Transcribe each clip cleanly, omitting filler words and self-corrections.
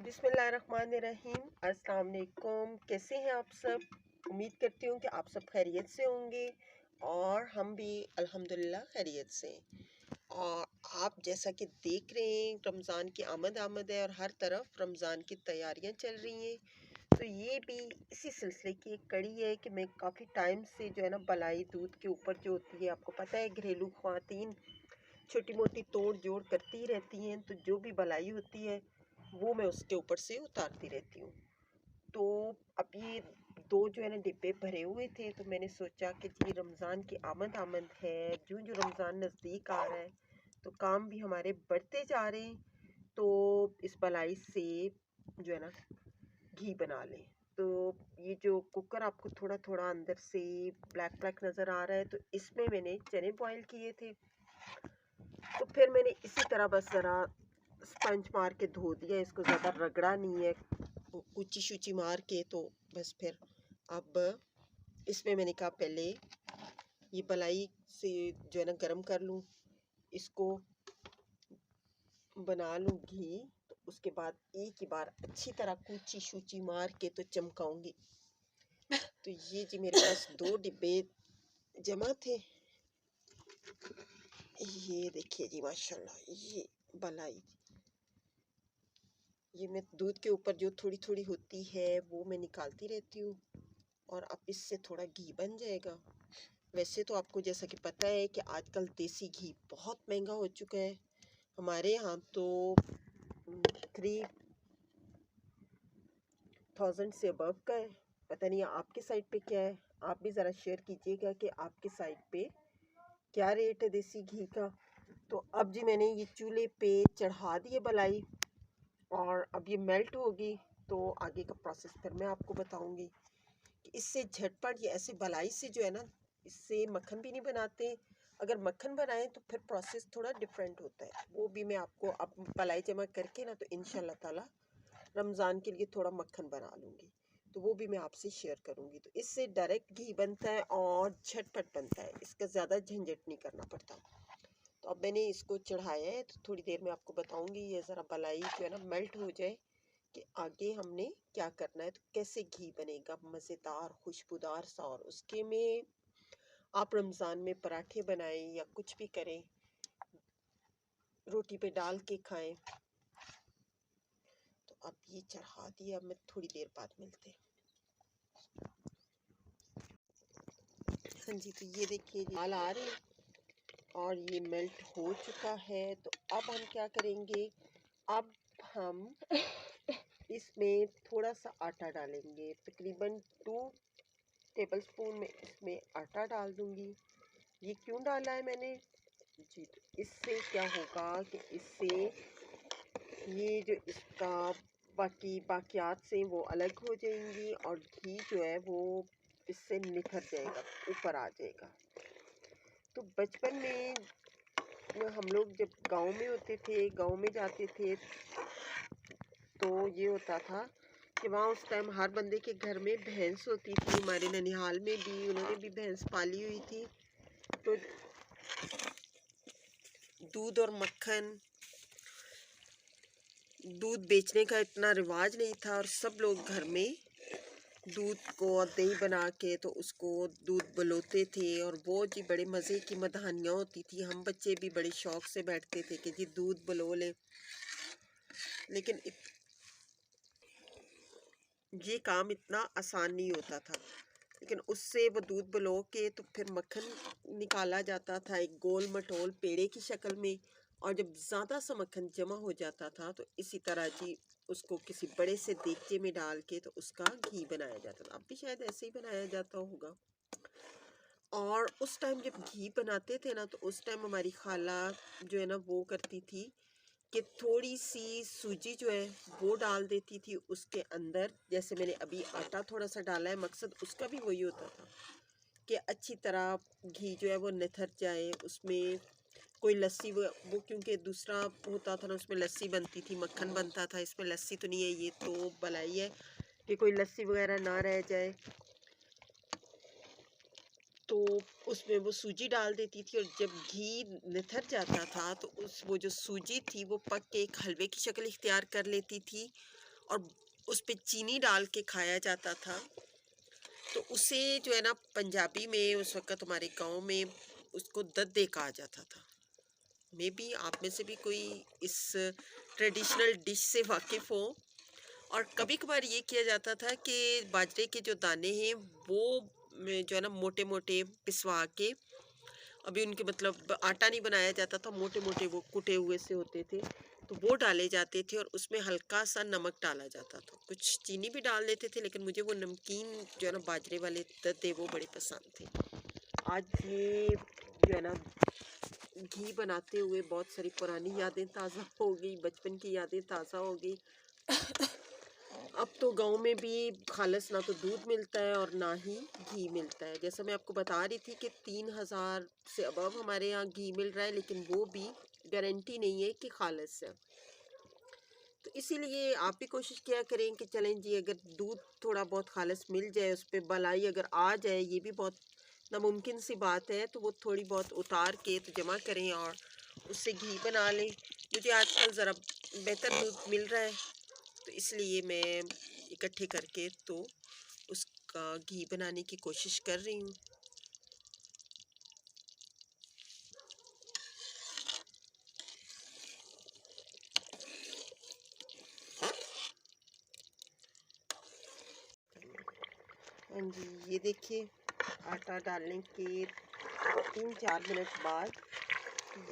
बिस्मिल्लाहिर्रहमानिर्रहीम। अस्सलाम वालेकुम। कैसे हैं आप सब? उम्मीद करती हूँ कि आप सब खैरियत से होंगे और हम भी अल्हम्दुलिल्लाह खैरियत से। और आप जैसा कि देख रहे हैं, रमज़ान की आमद है और हर तरफ रमज़ान की तैयारियां चल रही हैं। तो ये भी इसी सिलसिले की एक कड़ी है कि मैं काफ़ी टाइम से जो है ना बलाई दूध के ऊपर जो होती है, आपको पता है घरेलू ख़वातीन छोटी मोटी तोड़ जोड़ करती ही रहती हैं, तो जो भी बलाई होती है वो मैं उसके ऊपर से उतारती रहती हूँ। तो अब ये दो जो है ना डिब्बे भरे हुए थे, तो मैंने सोचा कि जी रमज़ान की आमद है, जो जो रमज़ान नज़दीक आ रहा है तो काम भी हमारे बढ़ते जा रहे हैं। तो इस बलाई से जो है ना घी बना लें। तो ये जो कुकर आपको थोड़ा थोड़ा अंदर से ब्लैक ब्लैक नज़र आ रहा है, तो इसमें मैंने चने बॉयल किए थे। तो फिर मैंने इसी तरह बस ज़रा स्पंज मार के धो दिया, इसको ज़्यादा रगड़ा नहीं है, ऊंची शूची मार के। तो बस फिर अब इसमें मैंने कहा पहले ये बलाई से जो है ना गरम कर लूँ, इसको बना लूँ घी। तो उसके बाद एक ही बार अच्छी तरह कूची शूची मार के तो चमकाऊंगी। तो ये जी मेरे पास 2 डिब्बे जमा थे। ये देखिए जी माशाल्लाह, ये बलाई, ये मैं दूध के ऊपर जो थोड़ी थोड़ी होती है वो मैं निकालती रहती हूँ और अब इससे थोड़ा घी बन जाएगा। वैसे तो आपको जैसा कि पता है कि आजकल देसी घी बहुत महंगा हो चुका है। हमारे यहाँ तो 3000 से अबव का है। पता नहीं आपके साइड पे क्या है, आप भी ज़रा शेयर कीजिएगा कि आपके साइड पे क्या रेट है देसी घी का। तो अब जी मैंने ये चूल्हे पे चढ़ा दिए बलाई और अब ये मेल्ट होगी। तो आगे का प्रोसेस फिर मैं आपको बताऊंगी कि इससे झटपट ये ऐसे बलाई से जो है ना, इससे मक्खन भी नहीं बनाते। अगर मक्खन बनाएं तो फिर प्रोसेस थोड़ा डिफरेंट होता है, वो भी मैं आपको अब बलाई जमा करके ना तो इंशाल्लाह ताला रमज़ान के लिए थोड़ा मक्खन बना लूँगी, तो वो भी मैं आपसे शेयर करूँगी। तो इससे डायरेक्ट घी बनता है और झटपट बनता है, इसका ज़्यादा झंझट नहीं करना पड़ता। तो अब मैंने इसको चढ़ाया है, तो थोड़ी देर में आपको बताऊंगी ये ज़रा बलाई जो है ना मेल्ट हो जाए कि आगे हमने क्या करना है, तो कैसे घी बनेगा मज़ेदार खुशबूदार सा। और उसके में आप रमज़ान में पराठे बनाएं या कुछ भी करें, रोटी पे डाल के खाएं। तो अब ये चढ़ा दिया, मैं थोड़ी देर बाद मिलते हैं। हाँ जी, तो ये देखिए दाल आ रही और ये मेल्ट हो चुका है। तो अब हम क्या करेंगे, अब हम इसमें थोड़ा सा आटा डालेंगे, तकरीबन 2 टेबलस्पून में इसमें आटा डाल दूंगी। ये क्यों डाला है मैंने जी, तो इससे क्या होगा कि इससे ये जो इसका बाकियात से वो अलग हो जाएंगी और घी जो है वो इससे निखर जाएगा, ऊपर आ जाएगा। तो बचपन में हम लोग जब गांव में होते थे, गांव में जाते थे, तो ये होता था कि वहाँ उस टाइम हर बंदे के घर में भैंस होती थी। हमारे ननिहाल में भी उन्होंने भी भैंस पाली हुई थी। तो दूध और मक्खन, दूध बेचने का इतना रिवाज नहीं था और सब लोग घर में दूध को दही बना के तो उसको दूध बलोते थे और वो जी बड़े मज़े की मदहानियाँ होती थी। हम बच्चे भी बड़े शौक से बैठते थे कि जी दूध बलो लें। लेकिन ये काम इतना आसान नहीं होता था, लेकिन उससे वो दूध बलो के तो फिर मक्खन निकाला जाता था एक गोल मटोल पेड़े की शक्ल में। और जब ज़्यादा सा मक्खन जमा हो जाता था तो इसी तरह जी उसको किसी बड़े से देगचे में डाल के तो उसका घी बनाया जाता था। अब भी शायद ऐसे ही बनाया जाता होगा। और उस टाइम जब घी बनाते थे ना, तो उस टाइम हमारी खाला जो है ना वो करती थी कि थोड़ी सी सूजी जो है वो डाल देती थी उसके अंदर। जैसे मैंने अभी आटा थोड़ा सा डाला है, मकसद उसका भी वही होता था कि अच्छी तरह घी जो है वो निथर जाए उसमें। कोई लस्सी वो क्योंकि दूसरा होता था ना, उसमें लस्सी बनती थी, मक्खन बनता था। इसमें लस्सी तो नहीं है, ये तो बलाई है कि कोई लस्सी वगैरह ना रह जाए। तो उसमें वो सूजी डाल देती थी और जब घी निथर जाता था तो उस वो जो सूजी थी वो पक के एक हलवे की शक्ल इख्तियार कर लेती थी और उस पे चीनी डाल के खाया जाता था। तो उसे जो है ना पंजाबी में उस वक़्त हमारे गाँव में उसको दद्दे कहा जाता था। मे बी आप में से भी कोई इस ट्रेडिशनल डिश से वाकिफ़ हो। और कभी-कभार ये किया जाता था कि बाजरे के जो दाने हैं वो जो है ना मोटे-मोटे पिसवा के, अभी उनके मतलब आटा नहीं बनाया जाता था, मोटे-मोटे वो कुटे हुए से होते थे, तो वो डाले जाते थे और उसमें हल्का-सा नमक डाला जाता था। कुछ चीनी भी डाल देते थे, लेकिन मुझे वो नमकीन जो है ना बाजरे वाले दद्दे वो बड़े पसंद थे। आज ये जो है ना घी बनाते हुए बहुत सारी पुरानी यादें ताज़ा हो गई, बचपन की यादें ताज़ा हो गई। अब तो गाँव में भी खालिस ना तो दूध मिलता है और ना ही घी मिलता है। जैसा मैं आपको बता रही थी कि 3000 से अबव हमारे यहाँ घी मिल रहा है, लेकिन वो भी गारंटी नहीं है कि खालिस है। तो इसीलिए आप भी कोशिश किया करें कि चलें जी, अगर दूध थोड़ा बहुत खालिस मिल जाए, उस पे बलाई अगर आ जाए, ये भी बहुत नामुमकिन सी बात है, तो वो थोड़ी बहुत उतार के तो जमा करें और उससे घी बना लें। मुझे आजकल ज़रा बेहतर दूध मिल रहा है, तो इसलिए मैं इकट्ठे करके तो उसका घी बनाने की कोशिश कर रही हूँ। हाँ जी, ये देखिए आटा डालने के 3-4 मिनट बाद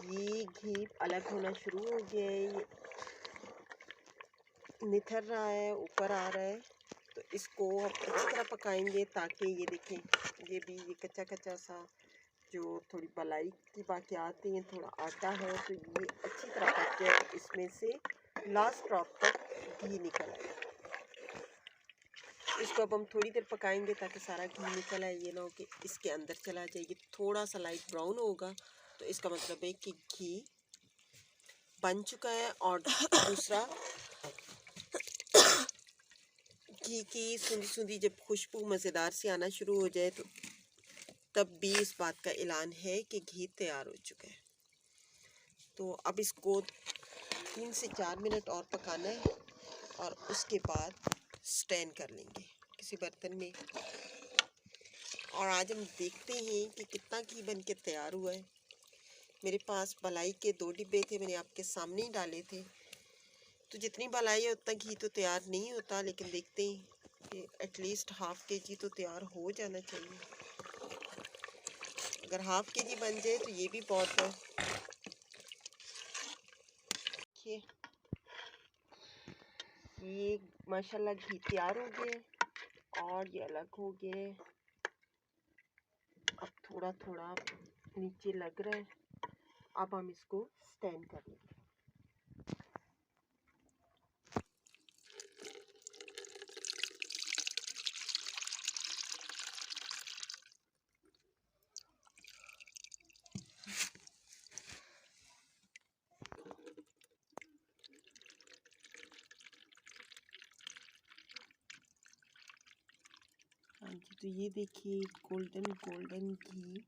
ये घी अलग होना शुरू हो गया है, ये निथर रहा है, ऊपर आ रहा है। तो इसको हम अच्छी तरह पकाएंगे ताकि ये देखें, ये भी ये कच्चा कच्चा सा जो थोड़ी बलाई की बाकी आती हैं, थोड़ा आटा है, तो ये अच्छी तरह पक जाए, इसमें से लास्ट ड्रॉप तक घी निकल आए। इसको अब हम थोड़ी देर पकाएंगे ताकि सारा घी निकल आए। ये ना हो कि इसके अंदर चला जाए। ये थोड़ा सा लाइट ब्राउन होगा तो इसका मतलब है कि घी बन चुका है। और दूसरा, घी की सूंधी सूंधी जब खुशबू मज़ेदार सी आना शुरू हो जाए तो तब भी इस बात का ऐलान है कि घी तैयार हो चुका है। तो अब इसको 3 से 4 मिनट और पकाना है और उसके बाद स्टैन कर लेंगे किसी बर्तन में। और आज हम देखते हैं कि कितना घी बन के तैयार हुआ है। मेरे पास बलाई के 2 डिब्बे थे, मैंने आपके सामने ही डाले थे। तो जितनी बलाई है उतना घी तो तैयार नहीं होता, लेकिन देखते हैं कि एटलीस्ट हाफ़ केजी तो तैयार हो जाना चाहिए। अगर हाफ़ केजी बन जाए तो ये भी बहुत है। देखिए ये माशाल्लाह घी तैयार हो गया और ये अलग हो गया। अब थोड़ा थोड़ा नीचे लग रहा है। अब हम इसको स्टैन कर लेंगे। हाँ जी, तो ये देखिए गोल्डन गोल्डन घी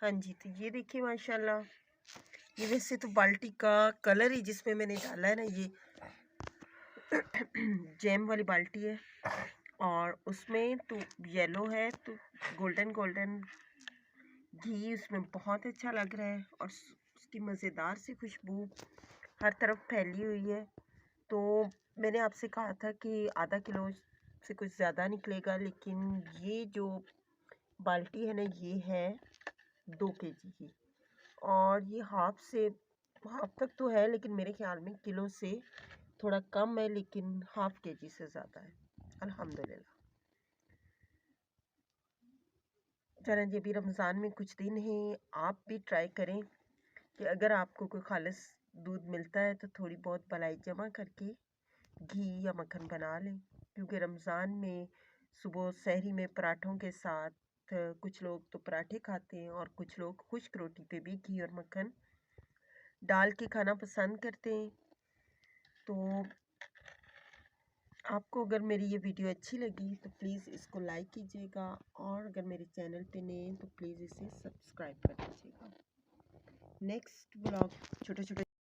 हाँ जी, तो ये देखिए माशाल्लाह, ये वैसे तो बाल्टी का कलर ही जिसमें मैंने डाला है ना, ये जैम वाली बाल्टी है और उसमें तो येलो है, तो गोल्डन गोल्डन घी उसमें बहुत अच्छा लग रहा है और उसकी मज़ेदार सी खुशबू हर तरफ फैली हुई है। तो मैंने आपसे कहा था कि आधा किलो से कुछ ज़्यादा निकलेगा, लेकिन ये जो बाल्टी है ना, ये है 2 केजी की और ये हाफ तक तो है, लेकिन मेरे ख्याल में किलो से थोड़ा कम है, लेकिन हाफ केजी से ज़्यादा है अल्हम्दुलिल्लाह। चलें जी, अभी रमज़ान में कुछ दिन हैं, आप भी ट्राई करें कि अगर आपको कोई खालिस दूध मिलता है तो थोड़ी बहुत मलाई जमा करके घी या मक्खन बना लें, क्योंकि रमज़ान में सुबह सहरी में पराठों के साथ कुछ लोग तो पराठे खाते हैं और कुछ लोग खुश्क रोटी पे भी घी और मक्खन डाल के खाना पसंद करते हैं। तो आपको अगर मेरी ये वीडियो अच्छी लगी तो प्लीज़ इसको लाइक कीजिएगा, और अगर मेरे चैनल पे नए हैं तो प्लीज़ इसे सब्सक्राइब कर दीजिएगा। नेक्स्ट ब्लॉग छोटे छोटे